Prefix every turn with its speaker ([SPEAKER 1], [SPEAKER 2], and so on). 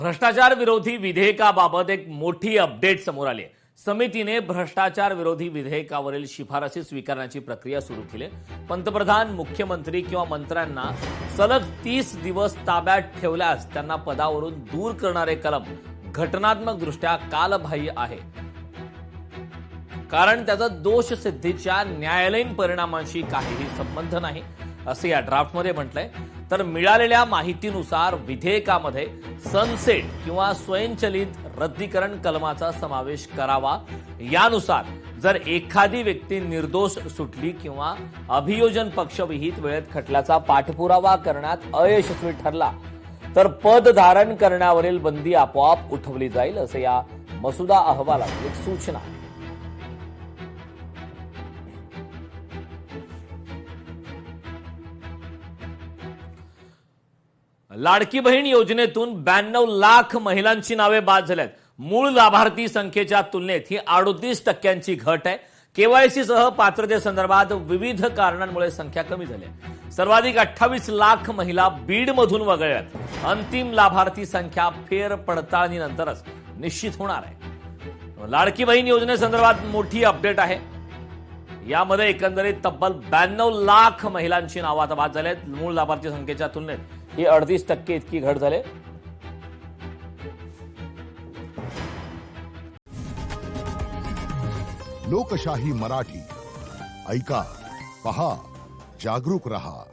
[SPEAKER 1] भ्रष्टाचार विरोधी विधेयकाबाबत एक मोठी अपडेट समोर आली आहे। समितीने भ्रष्टाचार विरोधी विधेयकावरील शिफारसी स्वीकारण्याची प्रक्रिया सुरू केली। पंतप्रधान, मुख्यमंत्री किंवा मंत्र्यांना सलग 30 दिवस ताब्यात ठेवल्यास त्यांना पदावरून दूर करणारे कलम घटनात्मकदृष्ट्या कालबाह्य आहे, कारण त्याचा दोष सिद्धीच्या न्यायालयीन परिणामांशी काहीही संबंध नाही, असे या ड्राफ्टमध्ये म्हटलंय। तर मिळालेल्या माहितीनुसार विधेयकामध्ये सनसेट किंवा स्वयंचलित रद्दीकरण कलमाचा समावेश करावा। यानुसार जर एखादी व्यक्ती निर्दोष सुटली किंवा अभियोजन पक्षविहित वेळेत खटल्याचा पाठपुरावा करण्यात अयशस्वी ठरला तर पद धारण करण्यावरील बंदी आपोआप उठवली जाईल, असे या मसुदा अहवालात एक सूचना आहे। लाडकी बहीण योजनेतून 92 लाख महिलांची नावे बाद झाली आहेत। मूळ लाभार्थी संख्येच्या तुलनेत ही 38% घट आहे। केवायसी सह पात्रतेसंदर्भात विविध कारणांमुळे संख्या कमी झाली आहे। सर्वाधिक 28 लाख महिला बीडमधून वगळल्यात। अंतिम लाभार्थी संख्या फेर पडताळणीनंतरच निश्चित होणार आहे। लाडकी बहीण योजनेसंदर्भात मोठी अपडेट आहे। यामध्ये एकंदरीत तब्बल 92 लाख महिलांची नावं आता बाद झाली आहेत। मूळ लाभार्थी संख्येच्या तुलनेत ही 38% इतकी घट झाली।
[SPEAKER 2] लोकशाही मराठी ऐका, पहा, जागरूक रहा।